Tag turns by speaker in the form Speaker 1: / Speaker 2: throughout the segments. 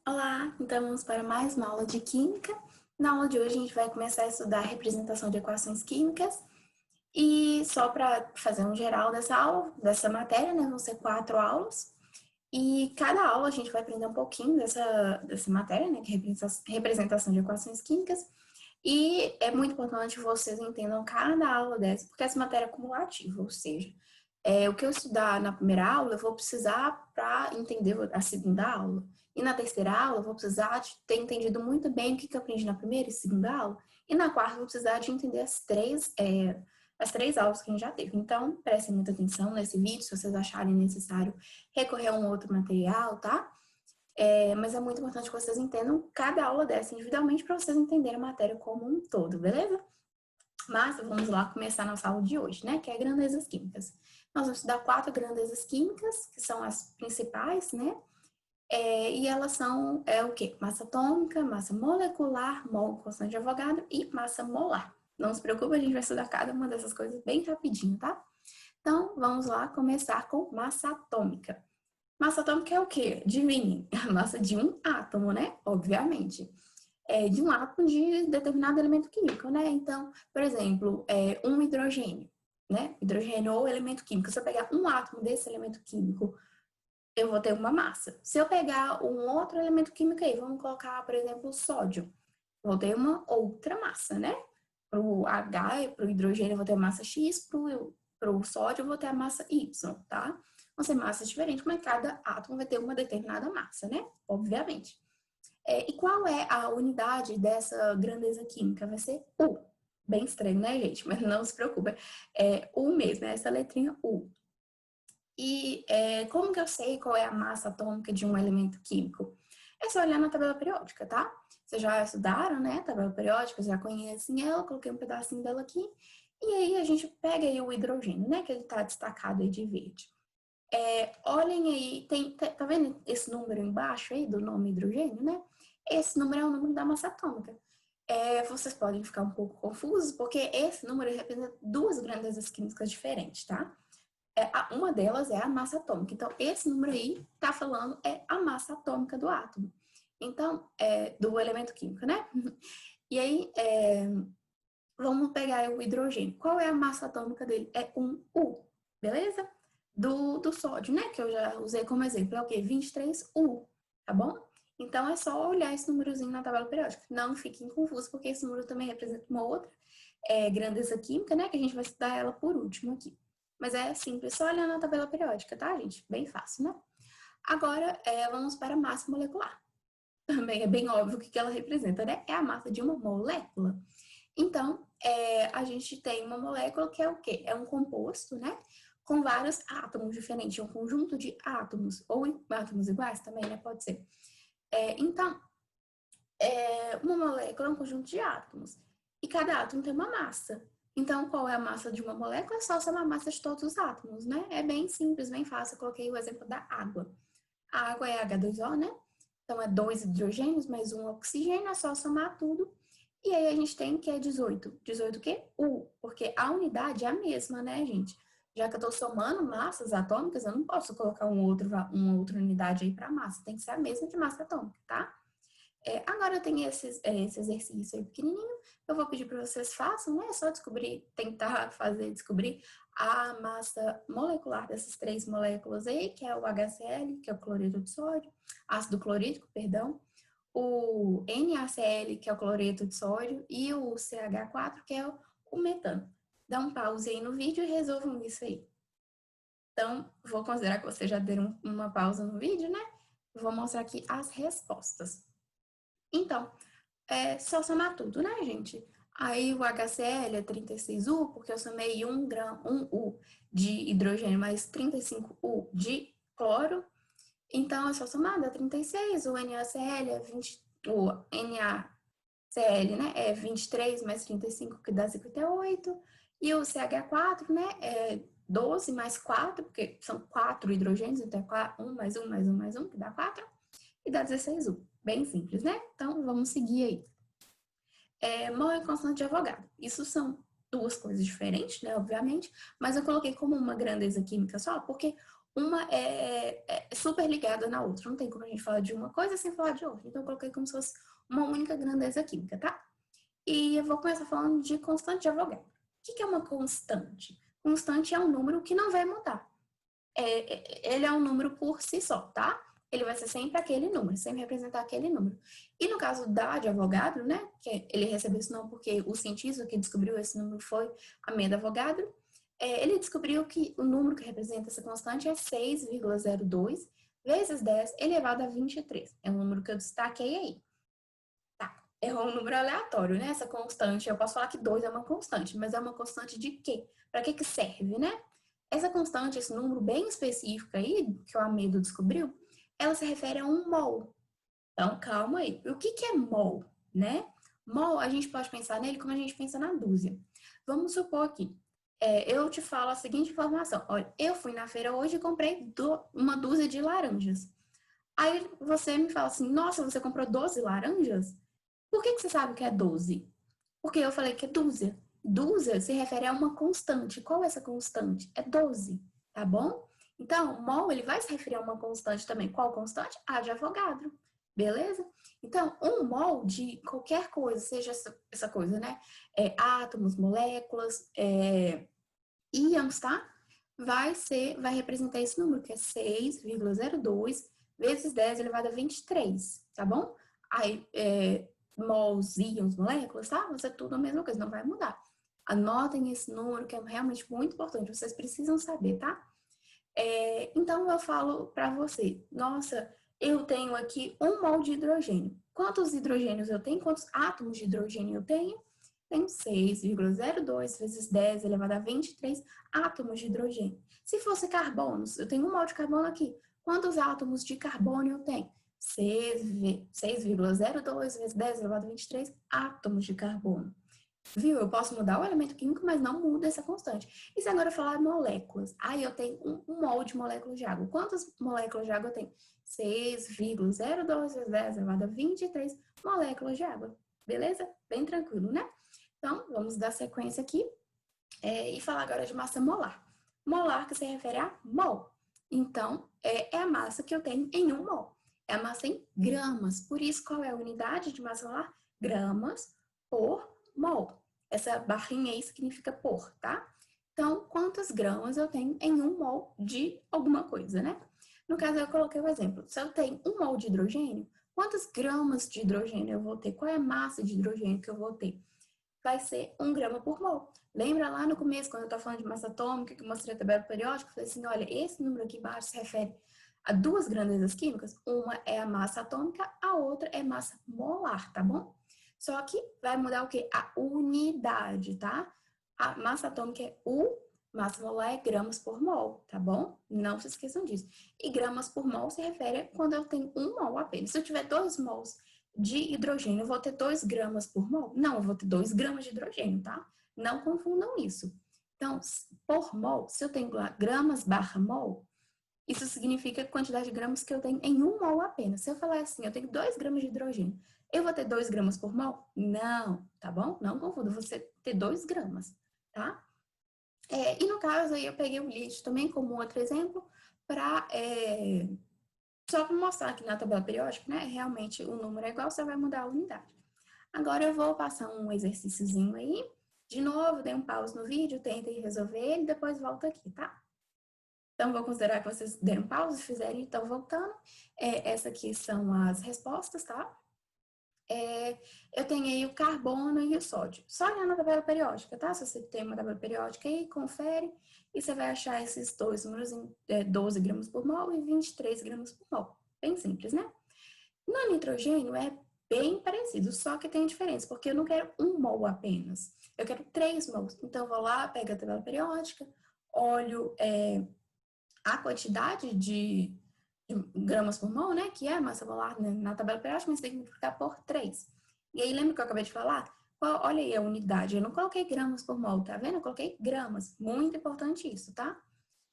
Speaker 1: Olá, então vamos para mais uma aula de Química. Na aula de hoje a gente vai começar a estudar a representação de equações químicas. E só para fazer um geral dessa aula, dessa matéria, né, vão ser 4 aulas. E cada aula a gente vai aprender um pouquinho dessa matéria, né, que é representação de equações químicas. E é muito importante que vocês entendam cada aula dessa, porque essa matéria é cumulativa, ou seja, o que eu estudar na primeira aula, eu vou precisar para entender a segunda aula. E na terceira aula, eu vou precisar de ter entendido muito bem o que eu aprendi na primeira e segunda aula. E na quarta, eu vou precisar de entender as três aulas que a gente já teve. Então, prestem muita atenção nesse vídeo, se vocês acharem necessário recorrer a um outro material, tá? Mas é muito importante que vocês entendam cada aula dessa individualmente para vocês entenderem a matéria como um todo, beleza? Mas vamos lá começar a nossa aula de hoje, né? Que é grandezas químicas. Nós vamos estudar 4 grandezas químicas, que são as principais, né? E elas são o quê? Massa atômica, massa molecular, mol constante de Avogadro e massa molar. Não se preocupe, a gente vai estudar cada uma dessas coisas bem rapidinho, tá? Então, vamos lá começar com massa atômica. Massa atômica é o quê? Adivinhem, a massa de um átomo, né? Obviamente. De um átomo de determinado elemento químico, né? Então, por exemplo, um hidrogênio, né? Hidrogênio ou elemento químico. Se eu pegar um átomo desse elemento químico, eu vou ter uma massa. Se eu pegar um outro elemento químico aí, vamos colocar, por exemplo, o sódio, vou ter uma outra massa, né? Para o H, para o hidrogênio, eu vou ter a massa X, para o sódio, eu vou ter a massa Y, tá? Vão ser massas diferentes, mas cada átomo vai ter uma determinada massa, né? Obviamente. E qual é a unidade dessa grandeza química? Vai ser U. Bem estranho, né, gente? Mas não se preocupe. É U mesmo, é essa letrinha U. E como que eu sei qual é a massa atômica de um elemento químico? É só olhar na tabela periódica, tá? Vocês já estudaram, né? Tabela periódica, já conhecem ela, coloquei um pedacinho dela aqui. E aí a gente pega aí o hidrogênio, né? Que ele tá destacado aí de verde. Olhem aí, tá vendo esse número embaixo aí do nome hidrogênio, né? Esse número é o número da massa atômica. Vocês podem ficar um pouco confusos, porque esse número representa duas grandezas químicas diferentes, tá? Uma delas é a massa atômica. Então, esse número aí tá falando a massa atômica do átomo. Então, do elemento químico, né? E aí, vamos pegar o hidrogênio. Qual é a massa atômica dele? É um U, beleza? Do sódio, né? Que eu já usei como exemplo. É o quê? 23U, tá bom? Então, é só olhar esse númerozinho na tabela periódica. Não fiquem confusos, porque esse número também representa uma outra grandeza química, né? Que a gente vai estudar ela por último aqui. Mas é simples, só olhar na tabela periódica, tá, gente? Bem fácil, né? Agora, vamos para a massa molecular. Também é bem óbvio o que ela representa, né? É a massa de uma molécula. Então, a gente tem uma molécula que é o quê? É um composto, né? Com vários átomos diferentes, um conjunto de átomos, ou átomos iguais também, né? Pode ser. Então, uma molécula é um conjunto de átomos. E cada átomo tem uma massa. Então, qual é a massa de uma molécula? É só somar a massa de todos os átomos, né? É bem simples, bem fácil. Eu coloquei o exemplo da água. A água é H2O, né? Então, é 2 hidrogênios mais um oxigênio, é só somar tudo. E aí a gente tem que é 18. 18 o quê? U, porque a unidade é a mesma, né, gente? Já que eu estou somando massas atômicas, eu não posso colocar uma outra unidade aí para massa. Tem que ser a mesma de massa atômica, tá? Agora eu tenho esse exercício aí pequenininho. Eu vou pedir para vocês façam, né? É só descobrir a massa molecular dessas 3 moléculas aí, que é o HCl, que é o cloreto de sódio, ácido clorídrico, perdão, o NaCl, que é o cloreto de sódio, e o CH4, que é o metano. Dá um pause aí no vídeo e resolvam isso aí. Então, vou considerar que vocês já deram uma pausa no vídeo, né? Vou mostrar aqui as respostas. Então, só somar tudo, né, gente? Aí o HCl é 36U, porque eu somei 1U de hidrogênio mais 35U de cloro. Então, é só somar, dá 36. O NaCl é 20, o NaCl, né, é 23 mais 35, que dá 58. E o CH4, né, é 12 mais 4, porque são 4 hidrogênios, então é 1 mais 1 mais 1 mais 1, que dá 4. E dá 16U. Bem simples, né? Então, vamos seguir aí. Mol e constante de Avogadro. Isso são duas coisas diferentes, né? Obviamente, mas eu coloquei como uma grandeza química só, porque uma é super ligada na outra. Não tem como a gente falar de uma coisa sem falar de outra. Então, eu coloquei como se fosse uma única grandeza química, tá? E eu vou começar falando de constante de Avogadro. O que é uma constante? Constante é um número que não vai mudar. Ele é um número por si só, tá? Ele vai ser sempre aquele número, sempre representar aquele número. E no caso de Avogadro, né? Que ele recebeu esse nome porque o cientista que descobriu esse número foi Ameda Avogadro. Ele descobriu que o número que representa essa constante é 6,02 vezes 10 elevado a 23. É um número que eu destaquei aí. Tá, é um número aleatório, né? Essa constante, eu posso falar que 2 é uma constante, mas é uma constante de quê? Para que serve, né? Essa constante, esse número bem específico aí, que o Amedo descobriu, ela se refere a um mol. Então, calma aí. O que é mol, né? Mol, a gente pode pensar nele como a gente pensa na dúzia. Vamos supor aqui, eu te falo a seguinte informação. Olha, eu fui na feira hoje e comprei uma dúzia de laranjas. Aí você me fala assim, nossa, você comprou 12 laranjas? Por que você sabe que é 12? Porque eu falei que é dúzia. Dúzia se refere a uma constante. Qual é essa constante? É 12, tá bom? Então, mol, ele vai se referir a uma constante também. Qual constante? A de Avogadro. Beleza? Então, um mol de qualquer coisa, seja essa coisa, né? Átomos, moléculas, íons, tá? Vai representar esse número, que é 6,02 vezes 10 elevado a 23, tá bom? Aí, mols, íons, moléculas, tá? Vai ser tudo a mesma coisa, não vai mudar. Anotem esse número, que é realmente muito importante, vocês precisam saber, tá? Então, eu falo para você, nossa, eu tenho aqui 1 mol de hidrogênio. Quantos hidrogênios eu tenho? Quantos átomos de hidrogênio eu tenho? Tenho 6,02 vezes 10 elevado a 23 átomos de hidrogênio. Se fosse carbonos, eu tenho 1 mol de carbono aqui. Quantos átomos de carbono eu tenho? 6,02 vezes 10 elevado a 23 átomos de carbono. Viu? Eu posso mudar o elemento químico, mas não muda essa constante. E se agora eu falar moléculas? Aí eu tenho um mol de molécula de água. Quantas moléculas de água eu tenho? 6,02 vezes 10 elevado a 23 moléculas de água. Beleza? Bem tranquilo, né? Então, vamos dar sequência aqui e falar agora de massa molar. Molar que se refere a mol. Então, é a massa que eu tenho em 1 mol. É a massa em gramas. Por isso, qual é a unidade de massa molar? Gramas por mol. Essa barrinha aí significa por, tá? Então, quantas gramas eu tenho em 1 mol de alguma coisa, né? No caso, eu coloquei o exemplo. Se eu tenho 1 mol de hidrogênio, quantas gramas de hidrogênio eu vou ter? Qual é a massa de hidrogênio que eu vou ter? Vai ser 1 grama por mol. Lembra lá no começo, quando eu estava falando de massa atômica, que eu mostrei a tabela periódica? Eu falei assim, olha, esse número aqui embaixo se refere a 2 grandezas químicas. Uma é a massa atômica, a outra é massa molar, tá bom? Só que vai mudar o quê? A unidade, tá? A massa atômica é U, massa molar é gramas por mol, tá bom? Não se esqueçam disso. E gramas por mol se refere a quando eu tenho 1 mol apenas. Se eu tiver 2 mols de hidrogênio, eu vou ter 2 gramas por mol? Não, eu vou ter 2 gramas de hidrogênio, tá? Não confundam isso. Então, por mol, se eu tenho gramas barra mol, isso significa a quantidade de gramas que eu tenho em 1 mol apenas. Se eu falar assim, eu tenho 2 gramas de hidrogênio, eu vou ter 2 gramas por mol? Não, tá bom? Não confunda, você ter 2 gramas, tá? E no caso aí eu peguei o lítio também como outro exemplo para só para mostrar aqui na tabela periódica, né? Realmente o número é igual, você vai mudar a unidade. Agora eu vou passar um exercíciozinho aí. De novo, dei um pause no vídeo, tentem resolver ele, depois volta aqui, tá? Então, vou considerar que vocês deram pausa, fizerem e estão voltando. Essa aqui são as respostas, tá? Eu tenho aí o carbono e o sódio. Só olhando a tabela periódica, tá? Se você tem uma tabela periódica aí, confere e você vai achar esses dois números em 12 gramas por mol e 23 gramas por mol. Bem simples, né? No nitrogênio é bem parecido, só que tem diferença, porque eu não quero 1 mol apenas. Eu quero 3 mols. Então, eu vou lá, pego a tabela periódica, olho a quantidade de gramas por mol, né, que é a massa molar na tabela periódica, mas tem que multiplicar por 3. E aí, lembra que eu acabei de falar? Olha aí a unidade, eu não coloquei gramas por mol, tá vendo? Eu coloquei gramas, muito importante isso, tá?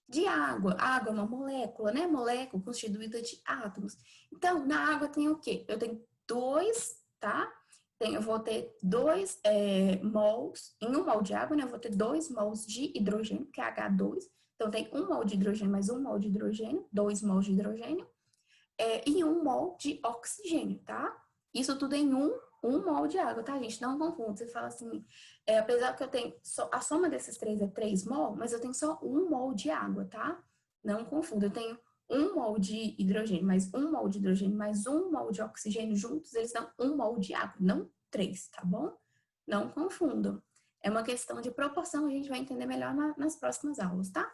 Speaker 1: De água, água é uma molécula, né? Molécula constituída de átomos. Então, na água tem o quê? Eu tenho 2, tá? Eu vou ter 2 mols, em 1 mol de água, né? Eu vou ter 2 mols de hidrogênio, que é H2. Então, tem 1 mol de hidrogênio mais 1 mol de hidrogênio, 2 mols de hidrogênio, e 1 mol de oxigênio, tá? Isso tudo em 1 mol de água, tá, gente? Não confunda. Você fala assim, apesar que eu tenho, a soma desses três é 3 mol, mas eu tenho só 1 mol de água, tá? Não confunda. Eu tenho 1 mol de hidrogênio mais 1 mol de hidrogênio mais 1 mol de oxigênio juntos, eles dão 1 mol de água, não 3, tá bom? Não confundam. É uma questão de proporção, a gente vai entender melhor nas próximas aulas, tá?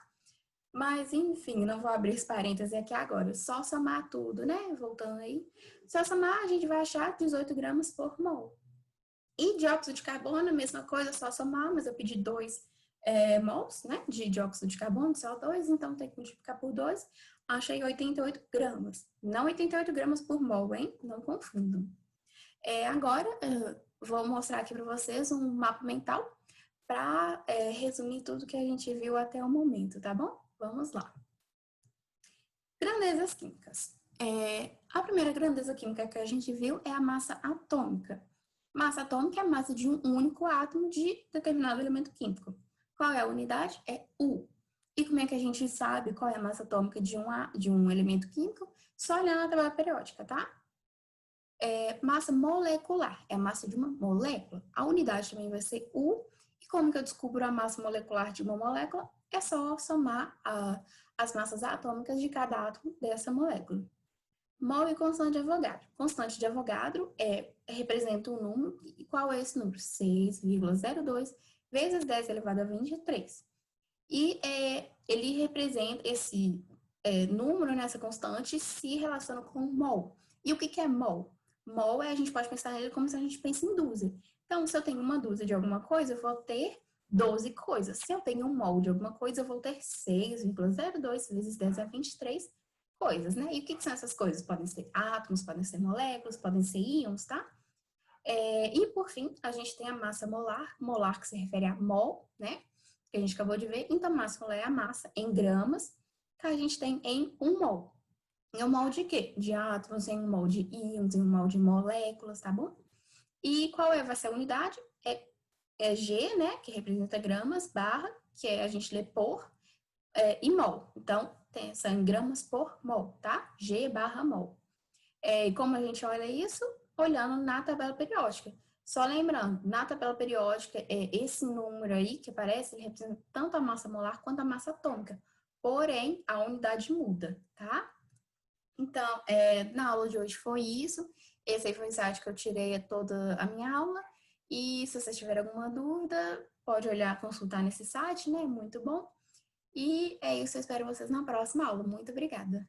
Speaker 1: Mas, enfim, não vou abrir esse parênteses aqui agora. Só somar tudo, né? Voltando aí. Só somar, a gente vai achar 18 gramas por mol. E dióxido de carbono, a mesma coisa, só somar, mas eu pedi 2 mols, né? De dióxido de carbono, CO2, então tem que multiplicar por 2. Achei 88 gramas. Não 88 gramas por mol, hein? Não confundam. Agora, vou mostrar aqui para vocês um mapa mental para resumir tudo que a gente viu até o momento, tá bom? Vamos lá. Grandezas químicas. A primeira grandeza química que a gente viu é a massa atômica. Massa atômica é a massa de um único átomo de determinado elemento químico. Qual é a unidade? É U. E como é que a gente sabe qual é a massa atômica de um elemento químico? Só olhando a tabela periódica, tá? Massa molecular é a massa de uma molécula. A unidade também vai ser U. E como que eu descubro a massa molecular de uma molécula? É só somar as massas atômicas de cada átomo dessa molécula. Mol e constante de Avogadro. Constante de Avogadro representa um número. E qual é esse número? 6,02 vezes 10 elevado a 23. E ele representa esse número, nessa constante, se relaciona com mol. E o que é mol? Mol a gente pode pensar nele como se a gente pensa em dúzia. Então, se eu tenho uma dúzia de alguma coisa, eu vou ter 12 coisas. Se eu tenho um mol de alguma coisa, eu vou ter 6,02 vezes 10 a 23 coisas, né? E o que são essas coisas? Podem ser átomos, podem ser moléculas, podem ser íons, tá? E, por fim, a gente tem a massa molar que se refere a mol, né? Que a gente acabou de ver. Então, massa molar é a massa em gramas que a gente tem em 1 mol. Em 1 mol de quê? De átomos, em 1 mol de íons, em 1 mol de moléculas, tá bom? E qual vai ser a unidade? É G, né? Que representa gramas, barra, que a gente lê por, e mol. Então, são em gramas por mol, tá? G barra mol. E como a gente olha isso? Olhando na tabela periódica. Só lembrando, na tabela periódica, esse número aí que aparece, ele representa tanto a massa molar quanto a massa atômica. Porém, a unidade muda, tá? Então, na aula de hoje foi isso. Esse aí foi o insight que eu tirei toda a minha aula. E se vocês tiverem alguma dúvida, pode olhar, consultar nesse site, né? Muito bom. E é isso, eu espero vocês na próxima aula. Muito obrigada.